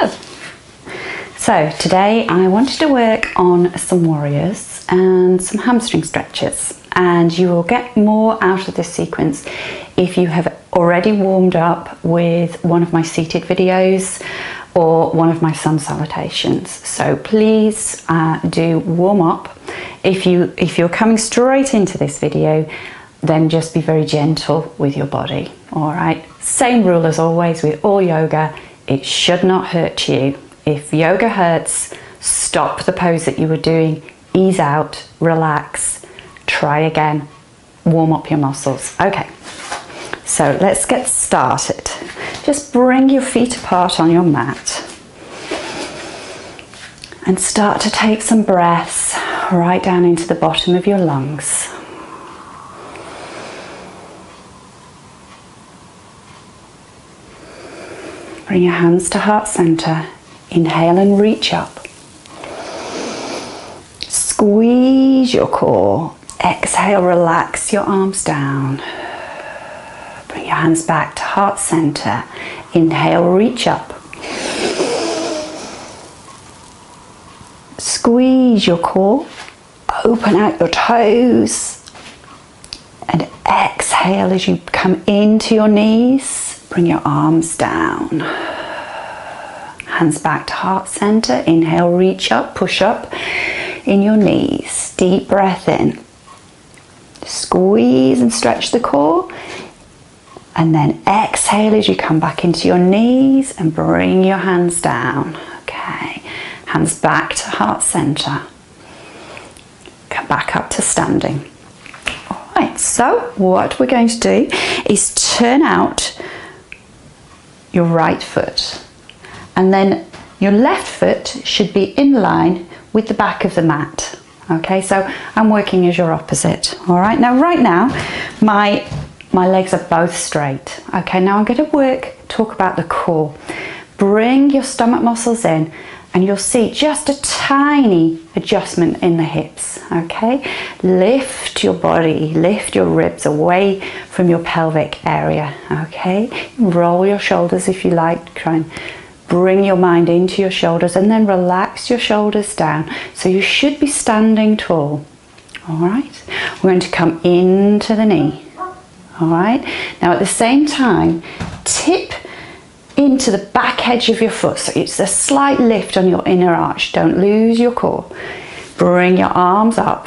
Hello! So today I wanted to work on some warriors and some hamstring stretches, and you will get more out of this sequence if you have already warmed up with one of my seated videos or one of my sun salutations. So please do warm up. If you're coming straight into this video, then just be very gentle with your body. All right, same rule as always with all yoga. It should not hurt you. If yoga hurts, stop the pose that you were doing, ease out, relax, try again, warm up your muscles. Okay, so let's get started. Just bring your feet apart on your mat and start to take some breaths right down into the bottom of your lungs. Bring your hands to heart center. Inhale and reach up. Squeeze your core. Exhale, relax your arms down. Bring your hands back to heart center. Inhale, reach up. Squeeze your core. Open out your toes. And exhale as you come into your knees. Bring your arms down. Hands back to heart center. Inhale, reach up, push up in your knees. Deep breath in. Squeeze and stretch the core. And then exhale as you come back into your knees and bring your hands down. Okay. Hands back to heart center. Come back up to standing. All right. So what we're going to do is turn out your right foot, and then your left foot should be in line with the back of the mat. Okay, so I'm working as your opposite. All right, right now my legs are both straight. Okay, now I'm going to talk about the core. Bring your stomach muscles in, and you'll see just a tiny adjustment in the hips. Okay, lift your body, lift your ribs away from your pelvic area. Okay, roll your shoulders if you like. Try and bring your mind into your shoulders, and then relax your shoulders down. So you should be standing tall. All right, we're going to come into the knee. All right, now at the same time, tip into the back edge of your foot, so it's a slight lift on your inner arch. Don't lose your core. Bring your arms up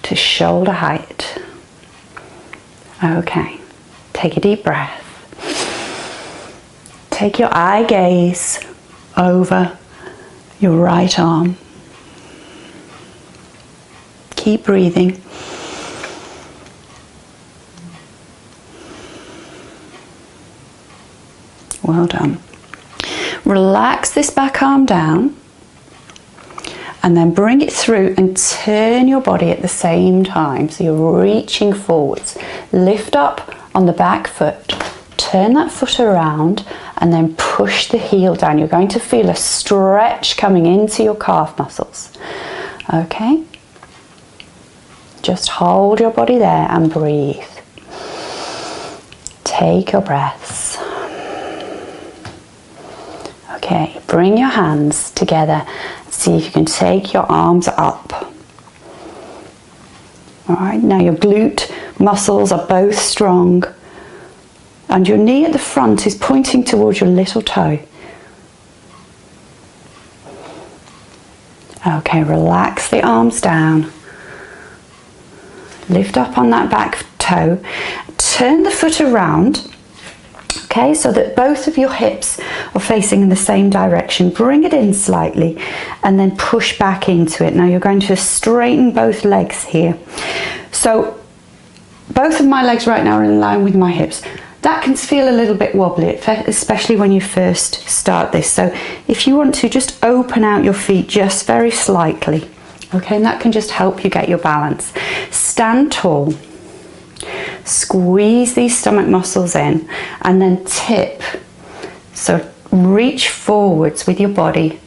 to shoulder height. Okay, take a deep breath. Take your eye gaze over your right arm. Keep breathing. Well done. Relax this back arm down, and then bring it through and turn your body at the same time. So you're reaching forwards. Lift up on the back foot, turn that foot around, and then push the heel down. You're going to feel a stretch coming into your calf muscles. Okay? Just hold your body there and breathe. Take your breaths. Okay, bring your hands together. See if you can take your arms up. All right, now your glute muscles are both strong, and your knee at the front is pointing towards your little toe. Okay, relax the arms down. Lift up on that back toe. Turn the foot around. Okay, so that both of your hips are facing in the same direction. Bring it in slightly and then push back into it. Now you're going to straighten both legs here. So both of my legs right now are in line with my hips. That can feel a little bit wobbly, especially when you first start this. So if you want to, just open out your feet just very slightly. Okay, and that can just help you get your balance. Stand tall. Squeeze these stomach muscles in, and then tip. So reach forwards with your body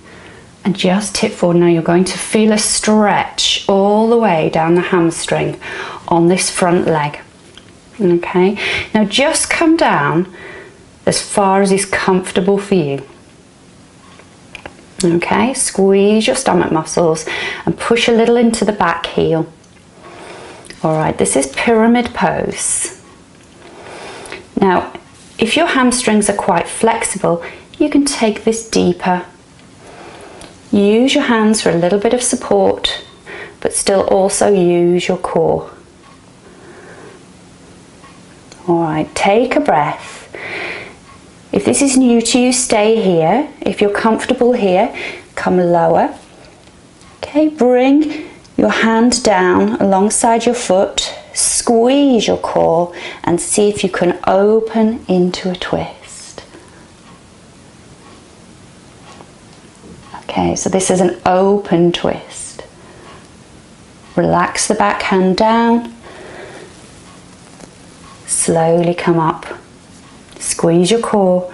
and just tip forward. Now you're going to feel a stretch all the way down the hamstring on this front leg. Okay, now just come down as far as is comfortable for you. Okay, squeeze your stomach muscles and push a little into the back heel. All right, this is pyramid pose. Now, if your hamstrings are quite flexible, you can take this deeper. Use your hands for a little bit of support, but still also use your core. All right, take a breath. If this is new to you, stay here. If you're comfortable here, come lower. Okay, bring your hand down alongside your foot, squeeze your core and see if you can open into a twist. Okay, so this is an open twist. Relax the back hand down. Slowly come up. Squeeze your core,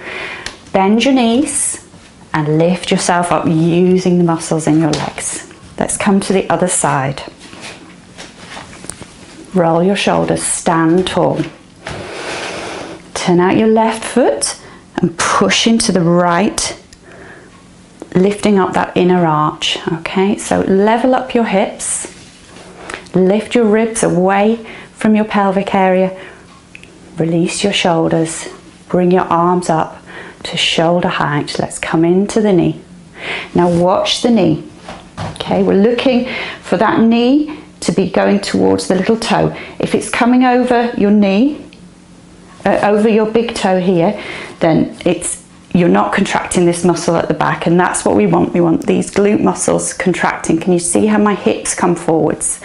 bend your knees and lift yourself up using the muscles in your legs. Let's come to the other side. Roll your shoulders, stand tall. Turn out your left foot and push into the right, lifting up that inner arch. Okay, so level up your hips, lift your ribs away from your pelvic area, release your shoulders. Bring your arms up to shoulder height. Let's come into the knee. Now watch the knee. Okay, we're looking for that knee to be going towards the little toe. If it's coming over your knee, over your big toe here, then you're not contracting this muscle at the back, and that's what we want. We want these glute muscles contracting. Can you see how my hips come forwards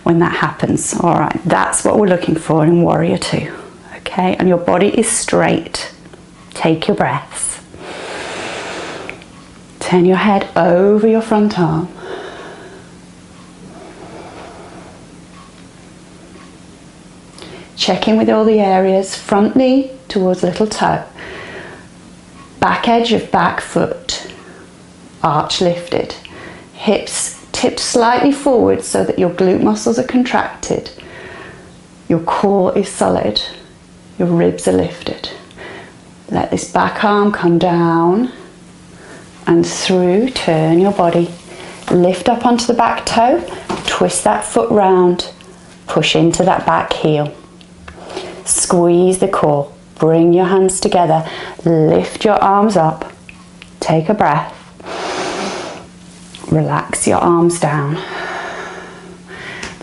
when that happens? All right, that's what we're looking for in Warrior Two. Okay, and your body is straight. Take your breaths. Turn your head over your front arm. Check in with all the areas. Front knee towards little toe. Back edge of back foot. Arch lifted. Hips tipped slightly forward so that your glute muscles are contracted. Your core is solid. Your ribs are lifted. Let this back arm come down and through. Turn your body. Lift up onto the back toe. Twist that foot round. Push into that back heel. Squeeze the core. Bring your hands together. Lift your arms up. Take a breath. Relax your arms down.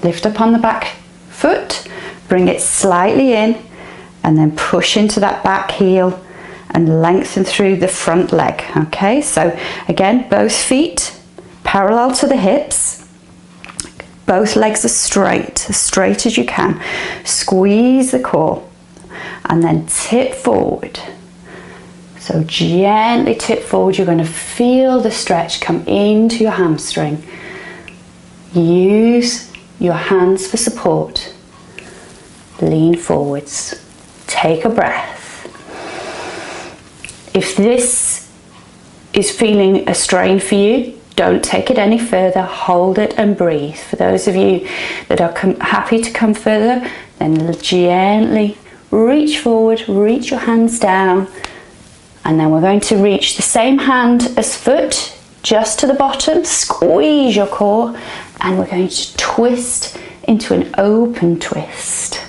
Lift up on the back foot. Bring it slightly in. And then push into that back heel and lengthen through the front leg. Okay, so again, both feet parallel to the hips. Both legs are straight, as straight as you can. Squeeze the core and then tip forward. So gently tip forward. You're going to feel the stretch come into your hamstring. Use your hands for support. Lean forwards. Take a breath. If this is feeling a strain for you, don't take it any further. Hold it and breathe. For those of you that are happy to come further, then gently reach forward, reach your hands down, and then we're going to reach the same hand as foot just to the bottom. Squeeze your core, and we're going to twist into an open twist.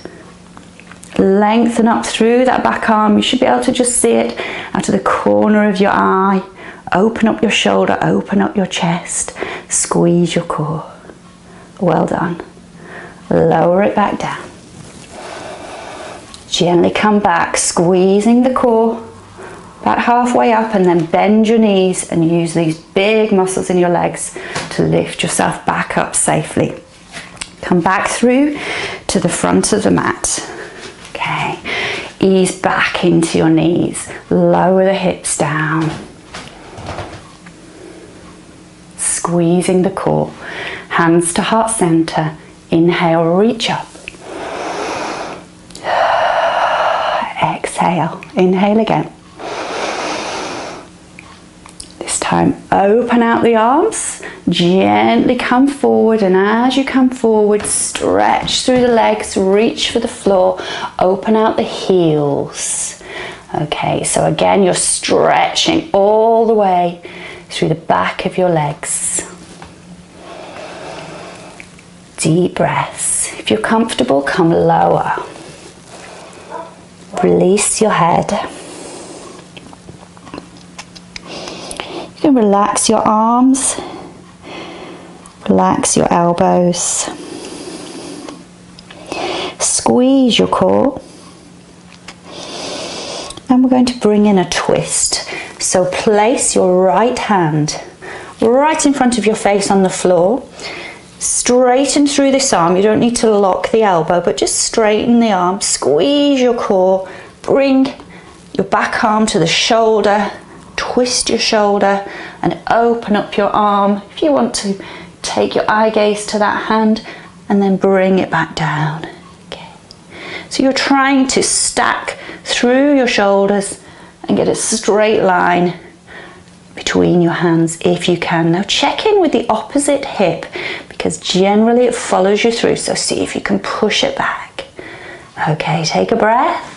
Lengthen up through that back arm. You should be able to just see it out of the corner of your eye. Open up your shoulder, open up your chest. Squeeze your core. Well done. Lower it back down. Gently come back, squeezing the core about halfway up, and then bend your knees and use these big muscles in your legs to lift yourself back up safely. Come back through to the front of the mat. Okay, ease back into your knees, lower the hips down, squeezing the core, hands to heart center, inhale, reach up, exhale, inhale again. This time open out the arms, gently come forward, and as you come forward, stretch through the legs, reach for the floor, open out the heels. Okay, so again, you're stretching all the way through the back of your legs. Deep breaths. If you're comfortable, come lower. Release your head. You can relax your arms, relax your elbows, squeeze your core, and we're going to bring in a twist. So place your right hand right in front of your face on the floor. Straighten through this arm. You don't need to lock the elbow, but just straighten the arm. Squeeze your core. Bring your back arm to the shoulder. Twist your shoulder and open up your arm. If you want to, take your eye gaze to that hand and then bring it back down. Okay. So you're trying to stack through your shoulders and get a straight line between your hands if you can. Now check in with the opposite hip, because generally it follows you through, so see if you can push it back. Okay, take a breath.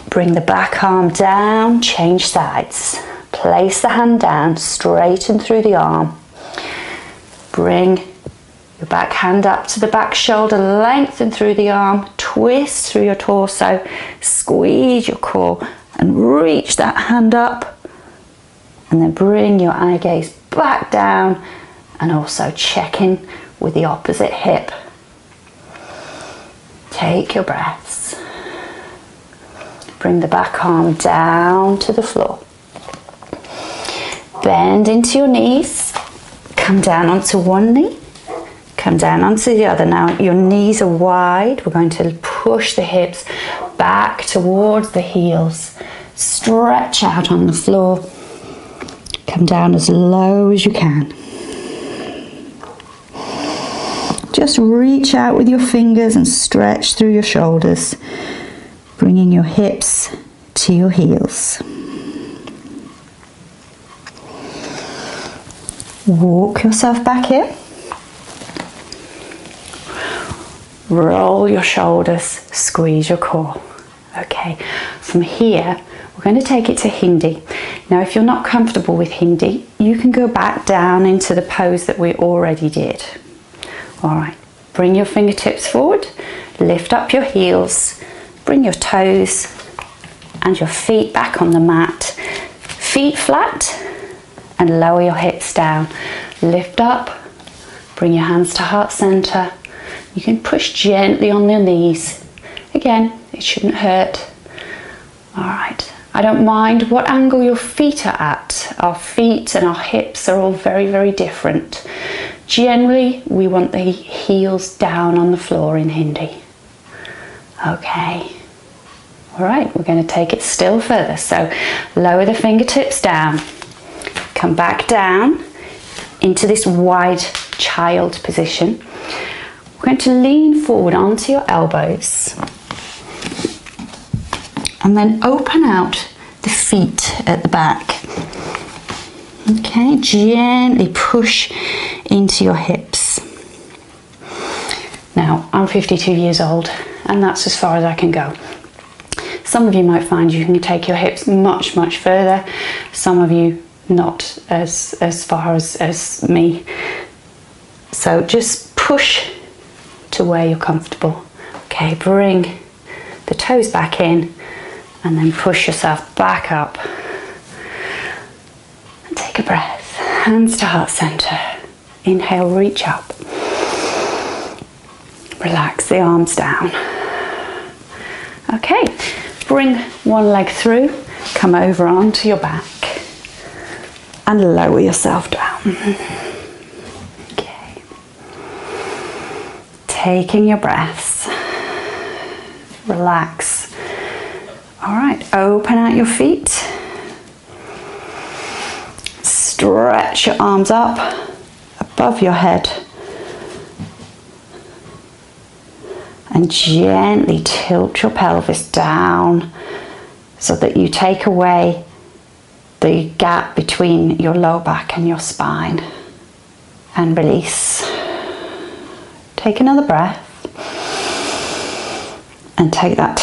Bring the back arm down, change sides. Place the hand down, straighten through the arm. Bring your back hand up to the back shoulder, lengthen through the arm, twist through your torso, squeeze your core and reach that hand up. And then bring your eye gaze back down and also check in with the opposite hip. Take your breaths. Bring the back arm down to the floor. Bend into your knees. Come down onto one knee. Come down onto the other. Now your knees are wide. We're going to push the hips back towards the heels. Stretch out on the floor. Come down as low as you can. Just reach out with your fingers and stretch through your shoulders, bringing your hips to your heels. Walk yourself back in. Roll your shoulders, squeeze your core. Okay, from here, we're going to take it to Hindi. Now, if you're not comfortable with Hindi, you can go back down into the pose that we already did. All right, bring your fingertips forward, lift up your heels, bring your toes and your feet back on the mat. Feet flat and lower your hips down. Lift up, bring your hands to heart center. You can push gently on your knees. Again, it shouldn't hurt. All right. I don't mind what angle your feet are at. Our feet and our hips are all very, very different. Generally, we want the heels down on the floor in Hindi. Okay. All right, we're going to take it still further. So lower the fingertips down. Come back down into this wide child position. We're going to lean forward onto your elbows. And then open out the feet at the back. Okay, gently push into your hips. Now, I'm 52 years old and that's as far as I can go. Some of you might find you can take your hips much, much further. Some of you not as far as me. So just push to where you're comfortable. Okay, bring the toes back in. And then push yourself back up. And take a breath. Hands to heart center. Inhale, reach up. Relax the arms down. Okay, bring one leg through. Come over onto your back. And lower yourself down. Okay. Taking your breaths. Relax. All right, open out your feet. Stretch your arms up above your head. And gently tilt your pelvis down so that you take away the gap between your lower back and your spine. And release. Take another breath. And take that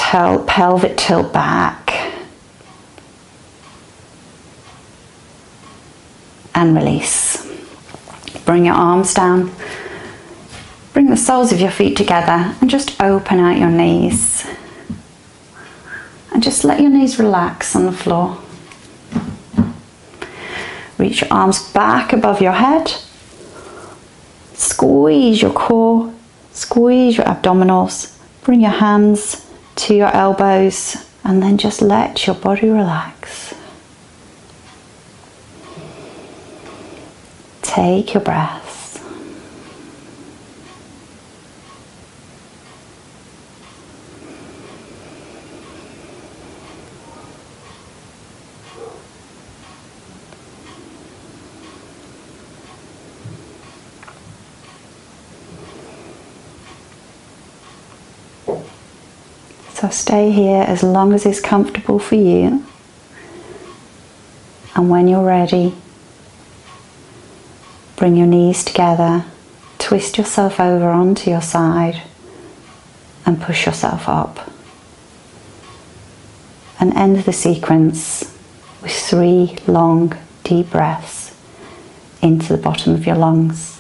pelvic tilt back. and release. Bring your arms down. Bring the soles of your feet together and just open out your knees. And just let your knees relax on the floor. Reach your arms back above your head. Squeeze your core, squeeze your abdominals. Bring your hands to your elbows and then just let your body relax. Take your breath. So stay here as long as it's comfortable for you. And when you're ready, bring your knees together, twist yourself over onto your side and push yourself up. And end the sequence with 3 long, deep breaths into the bottom of your lungs.